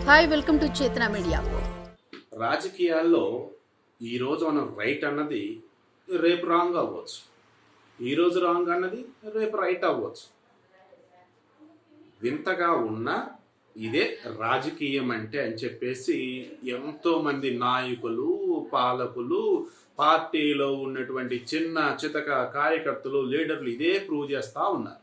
Hi, welcome to చేతన media. రాజకీయాల్లో ఈరోజు మనం రైట్ అన్నది రేపు రాంగ్ అవ్వచ్చు. ఈరోజు రాంగ్ అన్నది రేపు రైట్ అవ్వచ్చు. వింతగా ఉన్న ఇదే రాజకీయం అంటే అని చెప్పేసి ఎంతోమంది నాయకులు, పాలకులు, పార్టీలో ఉన్నటువంటి చిన్న చితక కార్యకర్తలు, లీడర్లు ఇదే ప్రూవ్ చేస్తూ ఉన్నారు.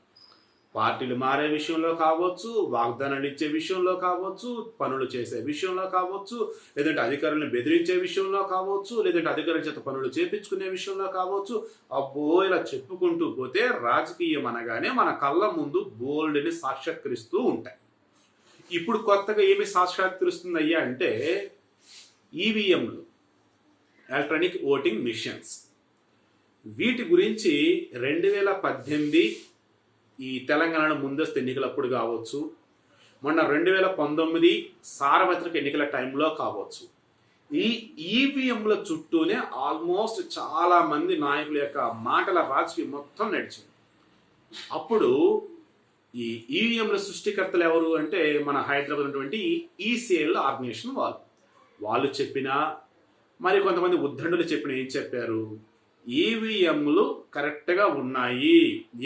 పార్టీలు మారే విషయంలో కావచ్చు, వాగ్దానాలు ఇచ్చే విషయంలో కావచ్చు, పనులు చేసే విషయంలో కావచ్చు, లేదంటే అధికారులను బెదిరించే విషయంలో కావచ్చు, లేదంటే అధికారుల చేత పనులు చేపించుకునే విషయంలో కావచ్చు. అబ్బో, ఇలా చెప్పుకుంటూ పోతే రాజకీయం అనగానే మన కళ్ళ ముందు బోల్డ్ని సాక్షాత్కరిస్తూ ఉంటాయి. ఇప్పుడు కొత్తగా ఏమి సాక్షాత్కరిస్తుంది అయ్యా అంటే ఈవీఎంలు, ఎలక్ట్రానిక్ ఓటింగ్ మిషన్స్. వీటి గురించి 2018 ఈ తెలంగాణ ముందస్తు ఎన్నికలప్పుడు కావచ్చు, మొన్న 2019 సార్వత్రిక ఎన్నికల టైంలో కావచ్చు, ఈ ఈవీఎంల చుట్టూనే ఆల్మోస్ట్ చాలా మంది నాయకుల యొక్క మాటల రాజకీయం మొత్తం నడిచింది. అప్పుడు ఈ ఈవీఎంల సృష్టికర్తలు ఎవరు అంటే మన హైదరాబాద్ ఉన్నటువంటి ఈసీఎల్ ఆర్గనైజేషన్ వాళ్ళు చెప్పినా, మరి కొంతమంది ఉద్దండులు చెప్పిన ఏం చెప్పారు, ఈవీఎంలు కరెక్ట్గా ఉన్నాయి,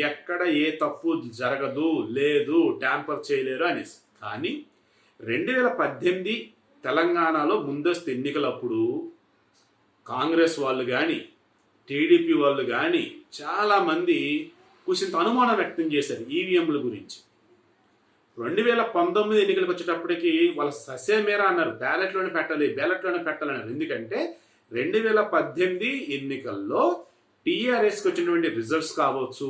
ఎక్కడ ఏ తప్పు జరగదు, లేదు, ట్యాంపర్ చేయలేరు అనేసి. కానీ 2018 తెలంగాణలో ముందస్తు ఎన్నికలప్పుడు కాంగ్రెస్ వాళ్ళు కానీ, టీడీపీ వాళ్ళు కానీ చాలామంది కొంచెంత అనుమానం వ్యక్తం చేశారు ఈవీఎంల గురించి. 2019 ఎన్నికలకు వచ్చేటప్పటికి వాళ్ళ ససేమేరా అన్నారు, బ్యాలెట్లోనే పెట్టాలన్నారు. ఎందుకంటే 2018 ఎన్నికల్లో టీఆర్ఎస్కి వచ్చినటువంటి రిజల్ట్స్ కావచ్చు,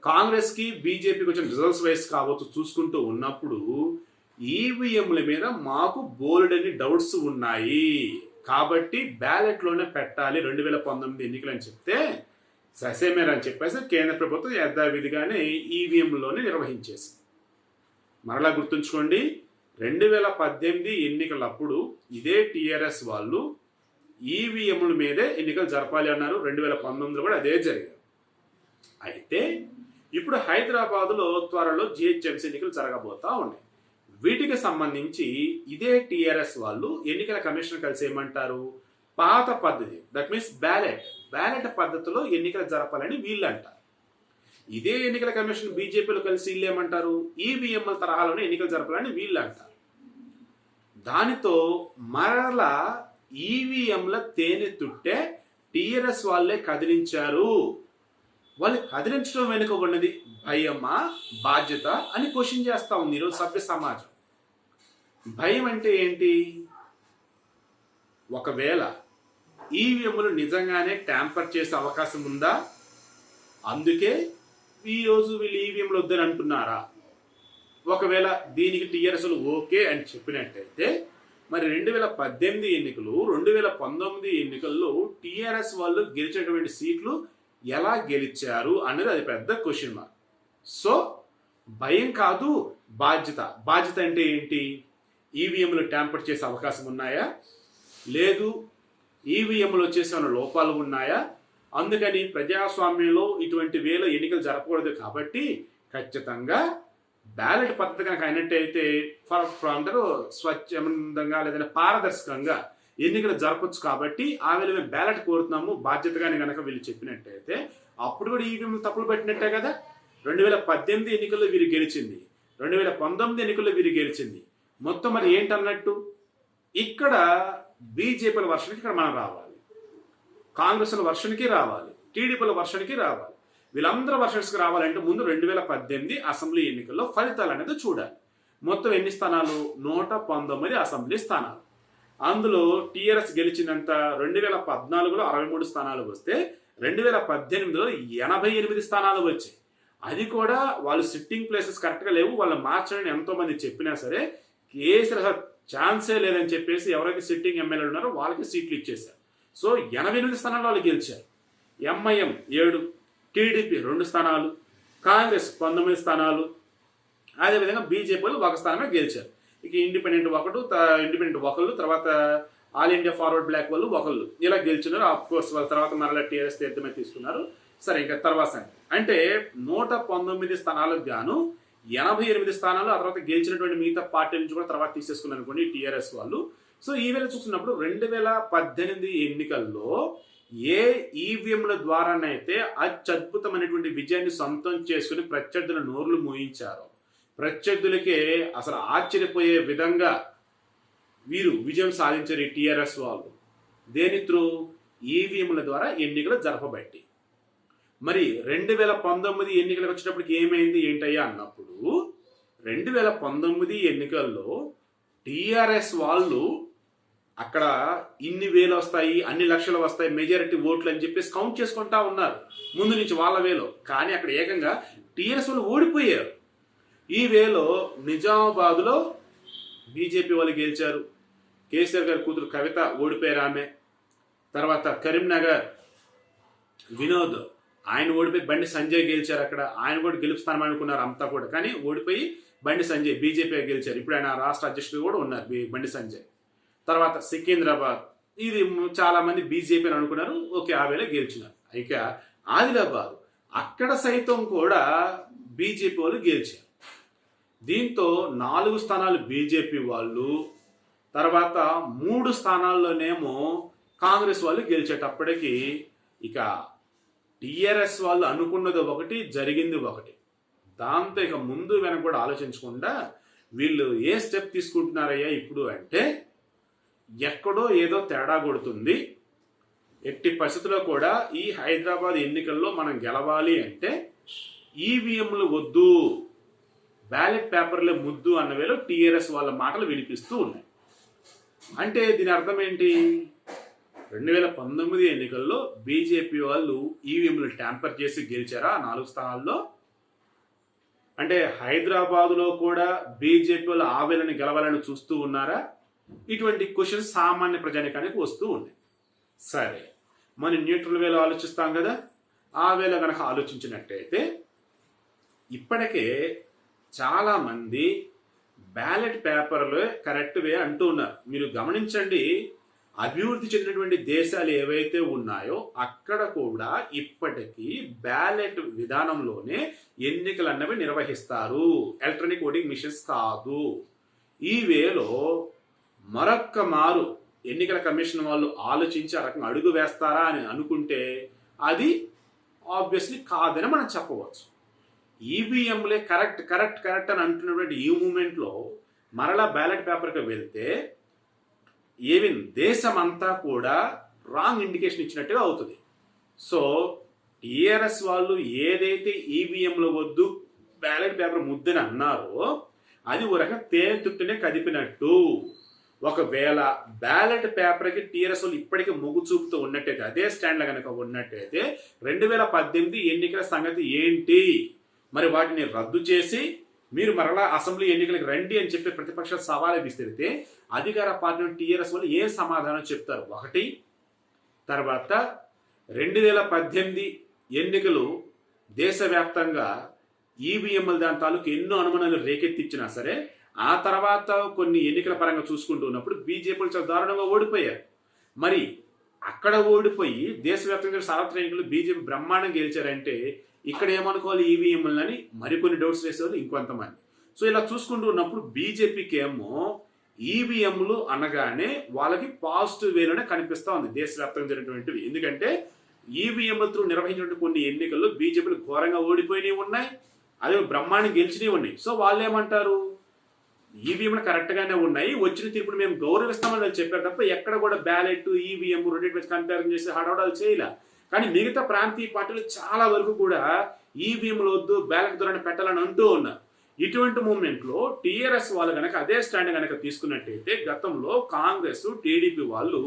కాంగ్రెస్కి బీజేపీకి వచ్చిన రిజల్ట్స్ వైస్ కావచ్చు, చూసుకుంటూ ఉన్నప్పుడు ఈవీఎంల మీద మాకు బోల్డ్ అని డౌట్స్ ఉన్నాయి, కాబట్టి బ్యాలెట్లోనే పెట్టాలి 2019 ఎన్నికలు అని చెప్తే ససేమేర్ అని చెప్పేసి కేంద్ర ప్రభుత్వం యథావిధిగానే ఈవీఎంలోనే నిర్వహించేసి. మరలా గుర్తుంచుకోండి, 2018 ఎన్నికలప్పుడు ఇదే టీఆర్ఎస్ వాళ్ళు ఈవీఎంల మీదే ఎన్నికలు జరపాలి అన్నారు. 2019లో కూడా అదే జరిగింది. అయితే ఇప్పుడు హైదరాబాద్లో త్వరలో జిహెచ్ఎంసీ ఎన్నికలు జరగబోతా ఉన్నాయి. వీటికి సంబంధించి ఇదే టీఆర్ఎస్ వాళ్ళు ఎన్నికల కమిషన్ కలిసి ఏమంటారు, పాత పద్ధతి, దట్ మీన్స్ బ్యాలెట్ పద్ధతిలో ఎన్నికలు జరపాలని వీళ్ళు అంటారు. ఇదే ఎన్నికల కమిషన్ బీజేపీలో కలిసి వీళ్ళు ఏమంటారు, ఈవీఎంల తరహాలోనే ఎన్నికలు జరపాలని వీళ్ళు అంటారు. దానితో మరలా ఈవీఎంల తేనె తుట్టే టీఆర్ఎస్ వాళ్ళే కదిలించారు. వాళ్ళు కదిలించడం వెనుక ఉన్నది భయమా, బాధ్యత అని క్వశ్చన్ చేస్తా ఉంది ఈరోజు సభ్య సమాజం. భయం అంటే ఏంటి, ఒకవేళ ఈవీఎంలు నిజంగానే ట్యాంపర్ చేసే అవకాశం ఉందా, అందుకే ఈరోజు వీళ్ళు ఈవీఎంలు వద్దని అంటున్నారా? ఒకవేళ దీనికి టీఆర్ఎస్లు ఓకే అని చెప్పినట్టయితే మరి 2018 ఎన్నికలు, 2019 ఎన్నికల్లో టీఆర్ఎస్ వాళ్ళు గెలిచినటువంటి సీట్లు ఎలా గెలిచారు అనేది అది పెద్ద క్వశ్చన్ మార్క్. సో భయం కాదు, బాధ్యత అంటే ఏంటి, ఈవీఎంలు ట్యాంపర్ చేసే అవకాశం ఉన్నాయా, లేదు ఈవీఎంలు వచ్చేసిన లోపాలు ఉన్నాయా, అందుకని ప్రజాస్వామ్యంలో ఇటువంటి వేలో ఎన్నికలు జరగకూడదు, కాబట్టి ఖచ్చితంగా బ్యాలెట్ పద్ధతి కనుక అయినట్టయితే అందరూ స్వచ్ఛందంగా లేదంటే పారదర్శకంగా ఎన్నికలు జరపచ్చు, కాబట్టి ఆ వేళ మేము బ్యాలెట్ కోరుతున్నాము బాధ్యతగానే కనుక వీళ్ళు చెప్పినట్టయితే అప్పుడు కూడా ఈవీఎం తప్పులు పెట్టినట్టే కదా. 2018 ఎన్నికల్లో వీరు గెలిచింది, 2019 ఎన్నికల్లో వీరు గెలిచింది, మొత్తం మరి ఏంటన్నట్టు. ఇక్కడ బీజేపీల వర్షన్కి ఇక్కడ మనం రావాలి, కాంగ్రెస్ల వర్షన్కి రావాలి, టీడీపీల వర్షన్కి రావాలి. వీళ్ళందరూ వర్షన్స్కి రావాలంటే ముందు 2018 అసెంబ్లీ ఎన్నికల్లో ఫలితాలు అనేది చూడాలి. మొత్తం ఎన్ని స్థానాలు, 119 అసెంబ్లీ స్థానాలు. అందులో టీఆర్ఎస్ గెలిచినంత 2014లో 63 స్థానాలు వస్తే 2018లో 88 స్థానాలు వచ్చాయి. అది కూడా వాళ్ళు సిట్టింగ్ ప్లేసెస్ కరెక్ట్గా లేవు, వాళ్ళు మార్చడానికి ఎంతో మంది చెప్పినా సరే కేసీఆర్ ఛాన్సే లేదని చెప్పేసి ఎవరైతే సిట్టింగ్ ఎమ్మెల్యేలు ఉన్నారో వాళ్ళకి సీట్లు ఇచ్చేశారు. సో 88 స్థానాలు వాళ్ళు గెలిచారు. ఎంఐఎం 7, టీడీపీ 2 స్థానాలు, కాంగ్రెస్ 19 స్థానాలు, అదేవిధంగా బీజేపీలు 1 స్థానమే గెలిచారు. ఇక ఇండిపెండెంట్ ఒకళ్ళు, తర్వాత ఆల్ ఇండియా ఫార్వర్డ్ బ్లాక్ వాళ్ళు ఒకళ్ళు ఇలా గెలిచినారు. ఆఫ్ కోర్స్ వాళ్ళ తర్వాత మరలా టీఆర్ఎస్ తీర్థమే తీసుకున్నారు. సరే, ఇంకా తర్వాత అంటే 119 స్థానాలకు గాను 88 స్థానాలు, ఆ తర్వాత గెలిచినటువంటి మిగతా పార్టీ నుంచి కూడా తర్వాత తీసేసుకున్నారు అనుకోండి టీఆర్ఎస్ వాళ్ళు. సో ఈ వేళ చూస్తున్నప్పుడు 2018 ఎన్నికల్లో ఏ ఈవీఎంల ద్వారానైతే అత్యద్భుతమైనటువంటి విజయాన్ని సొంతం చేసుకుని ప్రత్యర్థుల నోర్లు మూయించారో, ప్రత్యర్థులకే అసలు ఆశ్చర్యపోయే విధంగా వీరు విజయం సాధించారు ఈ టీఆర్ఎస్ వాళ్ళు. దేని త్రూ? ఈవీఎంల ద్వారా ఎన్నికలు జరపబట్టి. మరి 2019 ఎన్నికలకు వచ్చేటప్పటికి ఏమైంది ఏంటయ్యా అన్నప్పుడు 2019 ఎన్నికల్లో టీఆర్ఎస్ వాళ్ళు అక్కడ ఇన్ని వేలు వస్తాయి, అన్ని లక్షలు వస్తాయి, మెజారిటీ ఓట్లు అని చెప్పేసి కౌంట్ చేసుకుంటా ఉన్నారు ముందు నుంచి వాళ్ళ వేలో. కానీ అక్కడ ఏకంగా టీఆర్ఎస్ వాళ్ళు ఓడిపోయారు. ఈ వేలో నిజామాబాద్లో బీజేపీ వాళ్ళు గెలిచారు. కేసీఆర్ గారి కూతురు కవిత ఓడిపోయారు ఆమె. తర్వాత కరీంనగర్ వినోద్ ఆయన ఓడిపోయి బండి సంజయ్ గెలిచారు. అక్కడ ఆయన కూడా గెలుపుస్తానం అనుకున్నారు అంతా కూడా, కానీ ఓడిపోయి బండి సంజయ్ బీజేపీ గెలిచారు. ఇప్పుడు ఆయన రాష్ట్ర అధ్యక్షుడు కూడా ఉన్నారు బండి సంజయ్. తర్వాత సికింద్రాబాద్, ఇది చాలా మంది బీజేపీ అని అనుకున్నారు, ఓకే ఆ వేళ గెలిచినారు. ఇక ఆదిలాబాద్, అక్కడ సైతం కూడా బీజేపీ వాళ్ళు గెలిచారు. దీంతో 4 స్థానాలు బీజేపీ వాళ్ళు, తర్వాత 3 స్థానాల్లోనేమో కాంగ్రెస్ వాళ్ళు గెలిచేటప్పటికి ఇక టీఆర్ఎస్ వాళ్ళు అనుకున్నది ఒకటి, జరిగింది ఒకటి. దాంతో ఇక ముందు వెనక కూడా ఆలోచించకుండా వీళ్ళు ఏ స్టెప్ తీసుకుంటున్నారయ్యా ఇప్పుడు అంటే, ఎక్కడో ఏదో తేడా కొడుతుంది, ఎట్టి పరిస్థితుల్లో కూడా ఈ హైదరాబాద్ ఎన్నికల్లో మనం గెలవాలి అంటే ఈవీఎంలు వద్దు, బ్యాలెట్ పేపర్లే ముద్దు అన్న వేళ టీఆర్ఎస్ వాళ్ళ మాటలు వినిపిస్తూ ఉన్నాయి. అంటే దీని అర్థం ఏంటి? 2019 ఎన్నికల్లో బీజేపీ వాళ్ళు ఈవీఎంలు ట్యాంపర్ చేసి గెలిచారా 4 స్థానాల్లో? అంటే హైదరాబాదులో కూడా బీజేపీ వాళ్ళు ఆ వేళని గెలవాలని చూస్తూ ఉన్నారా? ఇటువంటి క్వశ్చన్స్ సామాన్య ప్రజానికానికి వస్తూ ఉన్నాయి. సరే, మనం న్యూట్రల్ వేలో ఆలోచిస్తాం కదా, ఆ వేళ కనుక ఆలోచించినట్టయితే ఇప్పటికే చాలామంది బ్యాలెట్ పేపర్లు కరెక్ట్ వే అంటూ ఉన్నారు. మీరు గమనించండి, అభివృద్ధి చెందినటువంటి దేశాలు ఏవైతే ఉన్నాయో అక్కడ కూడా ఇప్పటికీ బ్యాలెట్ విధానంలోనే ఎన్నికలు అన్నవి నిర్వహిస్తారు, ఎలక్ట్రానిక్ ఓటింగ్ మిషన్స్ కాదు. ఈ వేలో మరొక్క మారు ఎన్నికల కమిషన్ వాళ్ళు ఆలోచించి ఆ రకంగా అడుగు వేస్తారా అని అనుకుంటే అది ఆబ్వియస్లీ కాదని మనం చెప్పవచ్చు. ఈవీఎంలే కరెక్ట్ కరెక్ట్ కరెక్ట్ అని అంటున్నటువంటి ఈ మూమెంట్లో మరలా బ్యాలెట్ పేపర్కి వెళ్తే ఈవెన్ దేశమంతా కూడా రాంగ్ ఇండికేషన్ ఇచ్చినట్టుగా అవుతుంది. సో టీఆర్ఎస్ వాళ్ళు ఏదైతే ఈవీఎంలో వద్దు బ్యాలెట్ పేపర్ ముద్దని అన్నారో అది ఒక రకంగా తేనెతుట్టునే కదిపినట్టు. ఒకవేళ బ్యాలెట్ పేపర్కి టీఆర్ఎస్ వాళ్ళు ఇప్పటికీ మొగ్గు చూపుతూ ఉన్నట్టయితే, అదే స్టాండ్లో కనుక ఉన్నట్టయితే 2018 ఎన్నికల సంగతి ఏంటి? మరి వాటిని రద్దు చేసి మీరు మరలా అసెంబ్లీ ఎన్నికలకు రండి అని చెప్పి ప్రతిపక్షాలు సవాలు విసిరితే అధికార పార్టీ టీఆర్ఎస్ వాళ్ళు ఏ సమాధానం చెప్తారు? ఒకటి. తర్వాత 2018 ఎన్నికలు దేశవ్యాప్తంగా ఈవీఎంల దాని తాలూకు ఎన్నో అనుమానాలు రేకెత్తించినా సరే ఆ తర్వాత కొన్ని ఎన్నికల పరంగా చూసుకుంటూ ఉన్నప్పుడు బీజేపీలు చాలా దారుణంగా ఓడిపోయారు. మరి అక్కడ ఓడిపోయి దేశవ్యాప్తంగా సార్వత్రిక ఎన్నికలు బీజేపీ బ్రహ్మాండం గెలిచారంటే ఇక్కడ ఏమనుకోవాలి ఈవీఎంలని మరికొన్ని డౌట్స్ వేసేవాళ్ళు ఇంకొంతమంది. సో ఇలా చూసుకుంటూ ఉన్నప్పుడు బీజేపీకి ఏమో ఈవీఎంలు అనగానే వాళ్ళకి పాజిటివ్ వేలోనే కనిపిస్తూ ఉంది దేశవ్యాప్తంగా జరిగినటువంటివి. ఎందుకంటే ఈవీఎంల త్రూ నిర్వహించినటువంటి కొన్ని ఎన్నికల్లో బీజేపీలు ఘోరంగా ఓడిపోయినవి ఉన్నాయి, అదే బ్రహ్మాండం గెలిచినవి ఉన్నాయి. సో వాళ్ళు ఏమంటారు? ఈవీఎంలు కరెక్ట్గానే ఉన్నాయి, వచ్చిన తీర్పును మేము గౌరవిస్తామని వాళ్ళు చెప్పారు తప్ప ఎక్కడ కూడా బ్యాలెట్ ఈవీఎం రెండింటి కంపేర్ చేసి హడావడాలు చేయలే. కానీ మిగతా ప్రాంతీయ పార్టీలు చాలా వరకు కూడా ఈవీఎంలు వద్దు బ్యాలెట్ ద్వారా పెట్టాలని అంటూ ఉన్నారు. ఇటువంటి మూమెంట్లో టీఆర్ఎస్ వాళ్ళు కనుక అదే స్టాండ్ కనుక తీసుకున్నట్టయితే గతంలో కాంగ్రెస్ టీడీపీ వాళ్ళు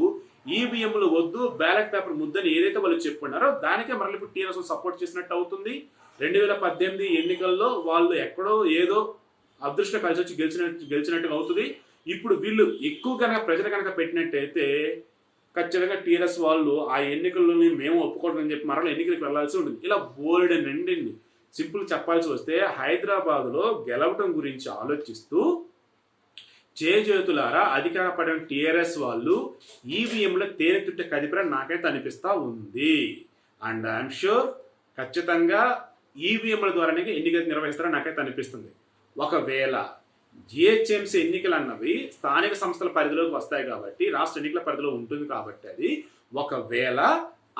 ఈవీఎంలు వద్దు బ్యాలెట్ పేపర్ ముద్దని ఏదైతే వాళ్ళు చెప్పుకున్నారో దానికే మరలా ఇప్పుడు టీఆర్ఎస్ సపోర్ట్ చేసినట్టు అవుతుంది. 2018 ఎన్నికల్లో వాళ్ళు ఎక్కడో ఏదో అదృష్టం కలిసి వచ్చి గెలిచినట్టుగా అవుతుంది. ఇప్పుడు వీళ్ళు ఎక్కువ కనుక ప్రజలు కనుక పెట్టినట్టయితే ఖచ్చితంగా టీఆర్ఎస్ వాళ్ళు ఆ ఎన్నికల్లోని మేము ఒప్పుకోవడం చెప్పి మరలా ఎన్నికలకు వెళ్లాల్సి ఉంటుంది. ఇలా బోల్డ్ నిండింది. సింపుల్ చెప్పాల్సి వస్తే హైదరాబాద్లో గెలవటం గురించి ఆలోచిస్తూ చేజేతులారా అధికార పడిన టీఆర్ఎస్ వాళ్ళు ఈవీఎంలో తేనెతుట్టే కదిపిరని నాకైతే అనిపిస్తూ ఉంది. అండ్ ఐఎమ్ షూర్ ఖచ్చితంగా ఈవీఎంల ద్వారానే ఎన్నికలు నిర్వహిస్తారని నాకైతే అనిపిస్తుంది. ఒకవేళ జిహెచ్ఎంసీ ఎన్నికలు అన్నవి స్థానిక సంస్థల పరిధిలోకి వస్తాయి కాబట్టి, రాష్ట్ర ఎన్నికల పరిధిలో ఉంటుంది కాబట్టి, అది ఒకవేళ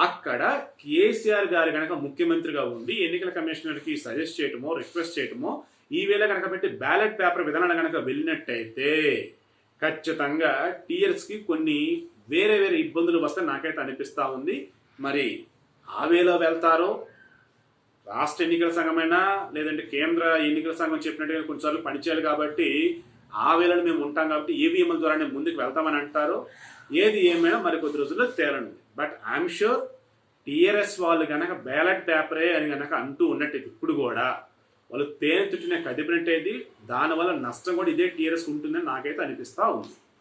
అక్కడ కేసీఆర్ గారు కనుక ముఖ్యమంత్రిగా ఉండి ఎన్నికల కమిషనర్కి సజెస్ట్ చేయటమో రిక్వెస్ట్ చేయటమో ఈవేళ కనుక పెట్టి బ్యాలెట్ పేపర్ విధానాలు కనుక వెళ్ళినట్టయితే ఖచ్చితంగా టీఆర్ఎస్కి కొన్ని వేరే వేరే ఇబ్బందులు వస్తే నాకైతే అనిపిస్తూ ఉంది. మరి ఆ వేలో వెళ్తారో, రాష్ట్ర ఎన్నికల సంఘమైనా లేదంటే కేంద్ర ఎన్నికల సంఘం చెప్పినట్టుగా కొన్నిసార్లు పనిచేయాలి కాబట్టి ఆ వేళలో మేము ఉంటాం కాబట్టి ఈవీఎంల ద్వారానే ముందుకు వెళ్తామని అంటారు. ఏది ఏమైనా మరి కొద్ది రోజుల్లో తేలనుంది. బట్ ఐఎమ్ షూర్ టీఆర్ఎస్ వాళ్ళు కనుక బ్యాలెట్ పేపరే అని కనుక అంటూ ఉన్నట్టు ఇప్పుడు కూడా వాళ్ళు తేనె తుట్టిన కదిపినట్టేది, దానివల్ల నష్టం కూడా ఇదే టీఆర్ఎస్కి ఉంటుందని నాకైతే అనిపిస్తూ ఉంది.